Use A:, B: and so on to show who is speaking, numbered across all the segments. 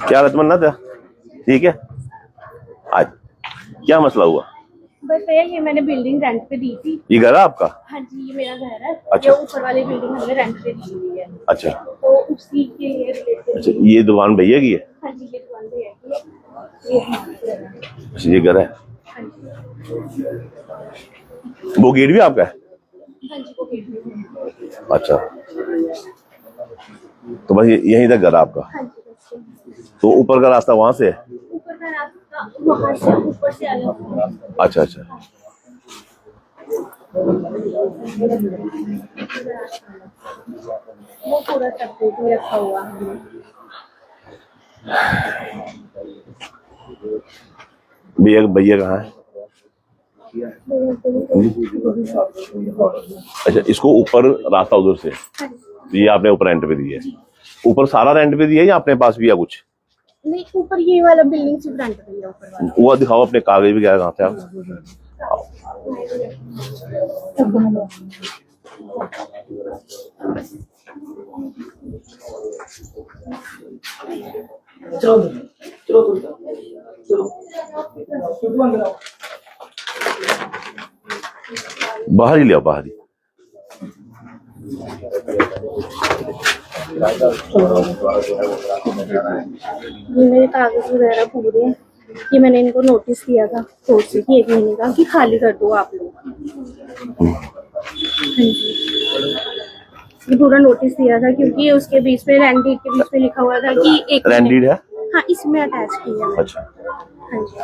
A: क्या तमन्ना था? ठीक है। आज क्या मसला हुआ?
B: बस भैया ये मैंने बिल्डिंग रेंट पे दी थी।
A: ये घर है आपका?
B: हाँ जी, ये मेरा घर है।
A: अच्छा।
B: ये ऊपर वाली बिल्डिंग हमने रेंट पे दी हुई है।
A: अच्छा।
B: तो उसी के रिलेटेड।
A: अच्छा, ये दुकान भैया की है?
B: हाँ जी, ये दुकान भैया की है। ये हमारा घर है।
A: अच्छा, ये घर है।
B: हाँ जी।
A: वो गेट भी आपका है?
B: हाँ जी, वो गेट भी है।
A: अच्छा, तो बस यहीं तक घर है आपका?
B: हाँ जी, बस
A: तो ऊपर का रास्ता वहां से है?
B: ऊपर का रास्ता वहाँ से ऊपर से आया हुआ है।
A: अच्छा अच्छा।
B: वो पूरा सब में रखा हुआ है।
A: भैया भैया कहाँ है? अच्छा, इसको ऊपर रास्ता उधर से, ये आपने ऊपर रेंट पे दिया है? ऊपर सारा रेंट पे दिया है या अपने पास भी है कुछ?
B: नहीं, ऊपर ये वाला बिल्डिंग सिर्फ रेंट पे दिया ऊपर वाला।
A: वो दिखाओ अपने कागज भी, क्या कहाँ से आप? बाहर ही ले आओ, बाहर ही।
B: ये मेरे कागज वगैरह पूरे हैं। ये मैंने इनको नोटिस दिया था कोर्ट से कि 1 महीने का कि खाली कर दो आप लोग। हाँ जी, ये पूरा नोटिस दिया था क्योंकि उसके बीच में रेंट डीड के बीच में लिखा हुआ था कि 1
A: रेंट डीड है?
B: हाँ, इसमें अटैच किया है।
A: अच्छा।
B: हाँ जी।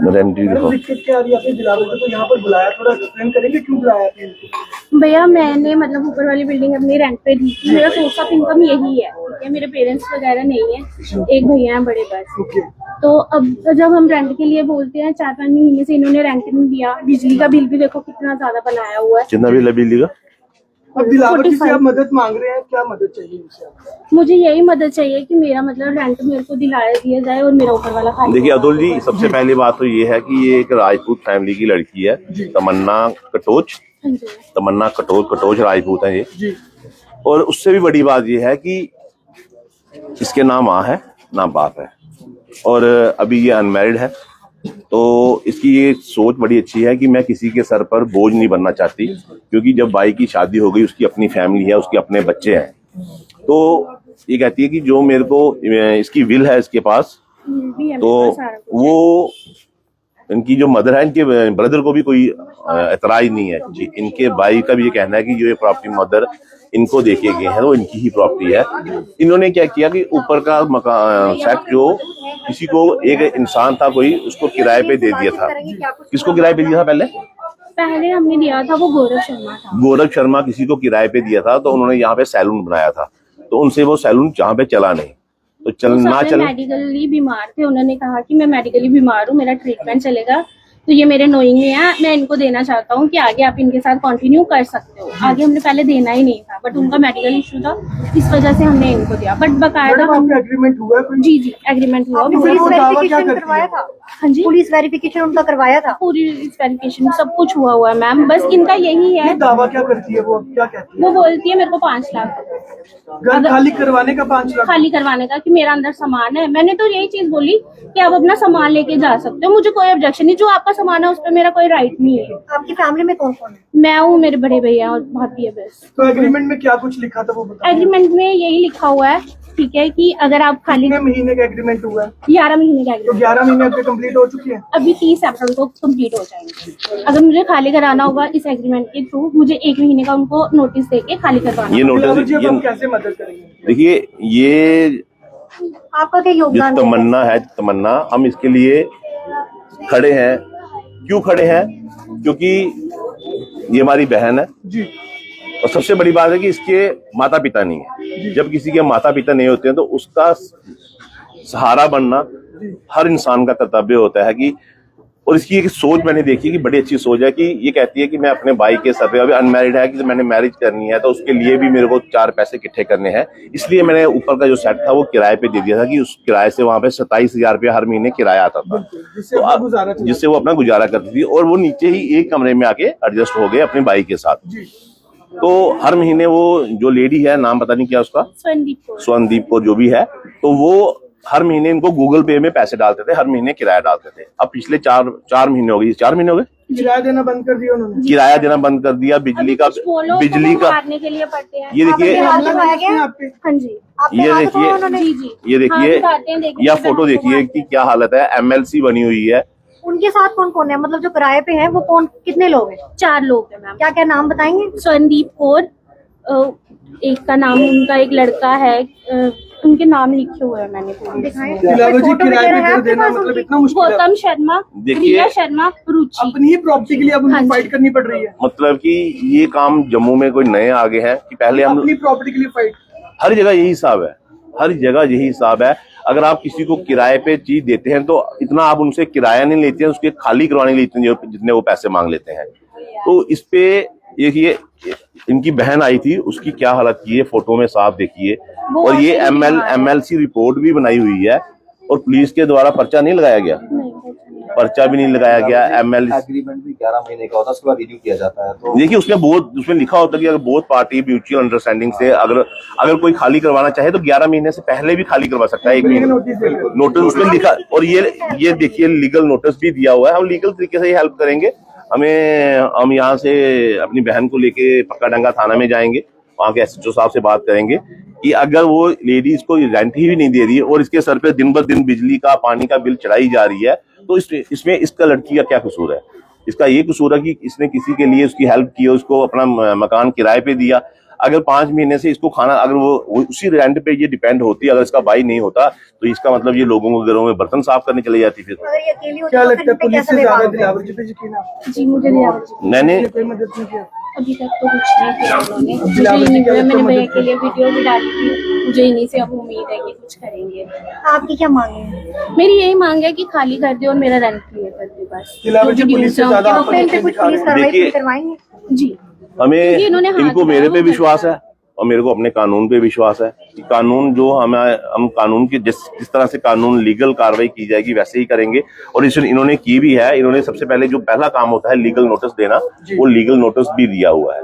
A: रेंट डीड दिखाओ।
C: दिक्कत क्या आ रही है? आपने दिलावर को तो यहाँ पर बुलाया, थोड़ा एक्सप्लेन करेंगे क्यों बुलाया आपने?
B: भैया मैंने मतलब ऊपर वाली बिल्डिंग अपनी रेंट पे दी थी। मेरा सोर्स ऑफ इनकम यही है, ठीक है। मेरे पेरेंट्स वगैरह नहीं है, एक भैया हैं बड़े बस। तो अब जब हम रेंट के लिए बोलते हैं, 4-5 महीने से इन्होंने रेंट नहीं दिया। बिजली का बिल भी देखो कितना ज्यादा बनाया हुआ है।
A: कितना बिल है बिजली का?
C: अब दिलावर जी से आप मदद मांग रहे हैं, क्या मदद चाहिए इनसे आपको?
B: मुझे यही मदद चाहिए कि मेरा मतलब रेंट मेरे को दिया जाए और मेरा ऊपर वाला खाली।
A: देखिए अतुल जी, सबसे पहली बात तो ये है कि ये एक राजपूत फैमिली की लड़की है, तमन्ना कटोच। तमन्ना कटोच राजपूत है ये। और उससे भी बड़ी बात ये है कि इसके ना माँ है ना बाप है, और अभी ये अनमैरिड है। तो इसकी ये सोच बड़ी अच्छी है कि मैं किसी के सर पर बोझ नहीं बनना चाहती, क्योंकि जब भाई की शादी हो गई, उसकी अपनी फैमिली है, उसके अपने बच्चे हैं। तो ये कहती है कि जो मेरे को इसकी विल है इसके पास, तो वो इनकी जो मदर है, इनके ब्रदर को भी कोई एतराज नहीं है जी। इनके भाई का भी ये कहना है कि जो ये प्रॉपर्टी मदर इनको देके गए हैं वो इनकी ही प्रॉपर्टी है। इन्होंने क्या किया कि ऊपर का मकान सेट जो किसी को, एक इंसान था कोई, उसको किराए पे दे दिया था। किसको किराए पे दिया था? पहले
B: हमने दिया था, वो गोरख शर्मा था।
A: गोरख शर्मा किसी को किराए पे दिया था। तो उन्होंने यहाँ पे सैलून बनाया था, तो उनसे वो सैलून जहाँ पे चला नहीं, तो
B: मेडिकली बीमार थे। उन्होंने कहा कि मैं मेडिकली बीमार हूँ, मेरा ट्रीटमेंट चलेगा, तो ये मेरे नोइंग में है, मैं इनको देना चाहता हूँ कि आगे आप इनके साथ कंटिन्यू कर सकते हो। आगे हमने पहले देना ही नहीं था, बट उनका मेडिकल इशू था, इस वजह से हमने इनको दिया। बट बकायदा
C: एग्रीमेंट हुआ?
B: जी जी, एग्रीमेंट हुआ।
C: पुलिस वेरिफिकेशन
D: करवाया था?
B: हाँ जी,
D: पुलिस वेरिफिकेशन उनका करवाया था?
B: पूरी वेरिफिकेशन सब कुछ हुआ है मैम। बस इनका यही है।
C: दावा क्या करती है वो? क्या कहती है
B: वो? बोलती है मेरे को 5 लाख
C: घर खाली करवाने का, 5 लाख
B: खाली करवाने का, कि मेरा अंदर सामान है। मैंने तो यही चीज बोली कि आप अपना सामान लेके जा सकते हो, मुझे कोई ऑब्जेक्शन नहीं। जो आपका सामान है उस पर मेरा कोई राइट नहीं है।
D: आपकी फैमिली में कौन कौन है?
B: मैं हूँ, मेरे बड़े भैया और भाभी है, बस।
C: तो एग्रीमेंट में क्या कुछ लिखा था वो बताओ?
B: एग्रीमेंट में यही लिखा हुआ है, ठीक है, कि अगर आप खाली।
C: कितने महीने का एग्रीमेंट हुआ है?
B: 11 महीने का
C: तो
B: एग्रीमेंट।
C: 11 महीने आपके कंप्लीट हो चुकी है?
B: अभी 30 अप्रैल को कंप्लीट हो जाएंगे। अगर मुझे खाली कराना होगा इस एग्रीमेंट के थ्रू, मुझे 1 महीने का उनको नोटिस देके खाली करवाना।
A: ये नोटिस
C: हम कैसे मदद करेंगे?
A: देखिए, ये
D: आपका क्या योगदान?
A: तमन्ना है, तमन्ना, हम इसके लिए खड़े हैं। क्यों खड़े हैं? क्योंकि ये हमारी बहन है
C: जी।
A: और सबसे बड़ी बात है कि इसके माता पिता नहीं है। जब किसी के माता पिता नहीं होते हैं तो उसका सहारा बनना हर इंसान का कर्तव्य होता है कि और इसकी एक सोच मैंने देखी कि बड़ी अच्छी सोच है कि ये कहती है कि मैं अपने भाई के सर पे, अभी अनमैरिड है, कि मैंने मैरिज करनी है तो उसके लिए भी मेरे को 4 पैसे इकट्ठे करने हैं, इसलिए मैंने ऊपर का जो सेट था वो किराए पे दे दिया था कि उस किराए से वहां पे 27,000 रुपया हर महीने किराया आता था, जिससे वो अपना गुजारा करती थी। और वो नीचे ही एक कमरे में आके एडजस्ट हो गए अपने भाई के साथ। तो हर महीने वो जो लेडी है, नाम पता नहीं क्या उसका, स्वनदीप को जो भी है, तो वो हर महीने इनको गूगल पे में पैसे डालते थे, हर महीने किराया डालते थे। अब पिछले 4 महीने हो गए, 4 महीने हो गए
C: किराया देना बंद कर दिया उन्होंने।
A: किराया देना बंद कर दिया, बिजली का
B: मारने के लिए पड़ते हैं।
A: ये देखिए,
B: हाँ जी,
A: ये देखिए, यह फोटो देखिए कि क्या हालत है, MLC बनी हुई है।
D: उनके साथ कौन कौन है, मतलब जो किराए पे है वो कौन, कितने लोग हैं?
B: 4 लोग हैं मैम।
D: क्या क्या नाम बताएंगे?
B: स्वनदीप कौर, एक का नाम, उनका एक लड़का है, उनके नाम लिखे हुए हैं मैंने पूरे।
C: मतलब इतना मुश्किल है।
B: गौतम शर्मा, रिया शर्मा, रुचि।
C: अपनी ही प्रॉपर्टी के लिए अब उनको फाइट करनी पड़ रही है।
A: मतलब कि ये काम जम्मू में कोई नए आगे हैं कि पहले हम
C: अपनी प्रॉपर्टी के लिए फाइट,
A: हर जगह यही हिसाब है, हर जगह यही हिसाब है। अगर आप किसी को किराए पे चीज देते हैं तो इतना आप उनसे किराया नहीं लेते हैं, उसके खाली करवाने के लिए जितने वो पैसे मांग लेते हैं। तो इस पे ये इनकी बहन आई थी, उसकी क्या हालत की है फोटो में साफ देखिए। और ये MLC रिपोर्ट भी बनाई हुई है और पुलिस के द्वारा पर्चा नहीं लगाया गया, पर्चा भी नहीं लगाया गया। MLC
E: एग्रीमेंट भी 11 महीने का होता है, उसके बाद रिन्यू किया जाता है। तो
A: देखिए उसमें लिखा होता है कि अगर बोथ पार्टी म्यूचुअल अंडरस्टैंडिंग से अगर कोई खाली करवाना चाहे तो 11 महीने से पहले भी खाली करवा सकता है, 1 महीने नोटिस उसमें लिखा। और ये देखिए लीगल नोटिस भी दिया हुआ है। हम लीगल तरीके से हेल्प करेंगे। हम यहाँ से अपनी बहन को लेके पक्काडंगा थाना में जाएंगे, वहाँ के SHO साहब से बात करेंगे कि अगर वो लेडीज को रेंट ही नहीं दे रही है और इसके सर पे दिन ब दिन बिजली का, पानी का बिल चढ़ाई जा रही है, तो इसमें इसका लड़की का क्या कसूर है? इसका ये कसूर है कि इसने किसी के लिए उसकी हेल्प की, उसको अपना मकान किराए पे दिया। अगर 5 महीने से इसको खाना, अगर वो उसी रेंट पे ये डिपेंड होती, अगर इसका भाई नहीं होता तो इसका मतलब ये लोगों के घरों में बर्तन साफ करने चले जाती। फिर
C: क्या लगता है पुलिस से ज्यादा दिलावर जी पे यकीन है?
B: जी मुझे दिलावर जी
A: मैंने
C: कोई मदद नहीं किया
B: अभी तक तो कुछ नहीं किया उन्होंने। मुझे ही नहीं मिला, मैंने भैया के लिए वीडियो भी डाली थी, मुझे इन्हीं से अब उम्मीद है कि कुछ करेंगे।
D: आपकी क्या मांगे हैं?
B: मेरी यही मांग है कि खाली कर दे और मेरा रेंट क्लियर कर दे बस।
C: दिलावर जी पुलिस से ज्यादा
D: आप इन पे कुछ पुलिस कार्रवाई करवाएंगे?
B: जी
A: हमें
B: इन्होंने हाथ
A: इनको मेरे पे
B: उठाया,
A: विश्वास है और मेरे को अपने कानून पे विश्वास है कि कानून जो हम कानून की जिस तरह से कानून लीगल कार्रवाई की जाएगी वैसे ही करेंगे। और इन्होंने की भी है। इन्होंने सबसे पहले जो पहला काम होता है लीगल नोटिस देना, वो लीगल नोटिस भी दिया हुआ है।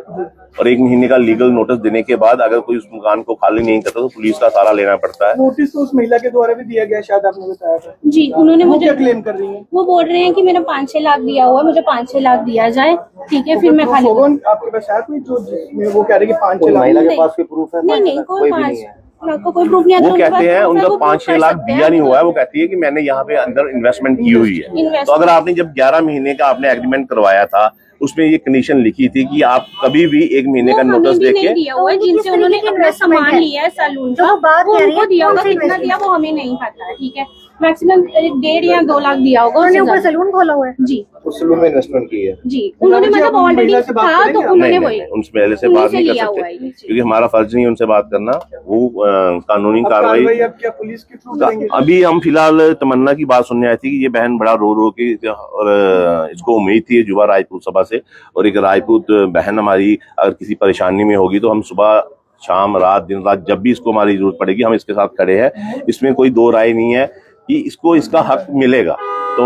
A: और 1 महीने का लीगल नोटिस देने के बाद अगर कोई उस मकान को खाली नहीं करता तो पुलिस का सहारा लेना पड़ता है।
C: नोटिस तो उस महिला के द्वारा भी दिया गया, शायद आपने बताया था।
B: जी उन्होंने मुझे
C: क्या क्लेम कर रही है?
B: वो बोल रहे हैं कि मेरा 5-6 लाख दिया हुआ है, मुझे 5-6 लाख दिया जाए, ठीक है फिर मैं खाली।
C: आपके पास है कोई जो जिसमें वो कह रहे कि 5-6 लाख?
E: महिला के पास कोई प्रूफ है?
B: नहीं कोई 5 लाख का कोई प्रूफ नहीं है।
A: वो कहते हैं उनका 5-6 लाख दिया नहीं हुआ है। वो कहती है कि मैंने यहाँ पे अंदर इन्वेस्टमेंट की हुई है। तो अगर आपने जब 11 महीने का आपने एग्रीमेंट करवाया था, उसमें ये कंडीशन लिखी थी कि आप कभी भी 1 महीने का नोटिस देके,
B: दिया हुआ है जिनसे उन्होंने अपना सामान लिया है सैलून का, वो उनको दिया होगा, कितना दिया वो हमें नहीं पता है, ठीक है। मैक्सिमम 1.5 या 2 लाख दिया होगा।
D: उन्होंने ऊपर सैलून खोला हुआ है?
B: जी
E: उस सैलून में इन्वेस्टमेंट की है
B: जी, उन्होंने मतलब ऑलरेडी था तो उन्होंने वही
A: उनसे पहले से बात नहीं कर सकते क्योंकि हमारा फर्ज नहीं उनसे बात करना। वो कानूनी कार्रवाई
C: अब क्या पुलिस के थ्रू करेंगे?
A: अभी हम फिलहाल तमन्ना की बात सुनने आए थी कि ये बहन बड़ा रो के, और इसको उम्मीद थी युवा राजपूत सभा से, और एक राजपूत बहन हमारी अगर किसी परेशानी में होगी तो हम सुबह शाम रात दिन रात जब भी इसको हमारी जरूरत पड़ेगी हम इसके साथ खड़े हैं। इसमें कोई 2 राय नहीं है कि इसको इसका हक मिलेगा। तो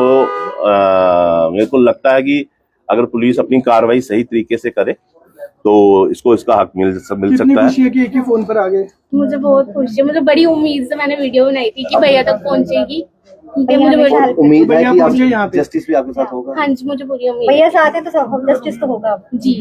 A: मेरे को लगता है कि अगर पुलिस अपनी कार्रवाई सही तरीके से करे तो इसको इसका हक मिल सकता है।
C: खुशी है कि एक ही फोन पर आ गए।
B: मुझे बहुत खुशी है, मुझे बड़ी उम्मीद से मैंने वीडियो बनाई थी कि भैया तक पहुंचेगी, ठीक है। मुझे बड़ी
E: उम्मीद है कि
C: पहुंचे यहाँ पे।
E: जस्टिस भी आपके साथ होगा।
B: हाँ जी मुझे पूरी उम्मीद
D: भैया साथ हैं तो सब जस्टिस तो होगा।
B: जी।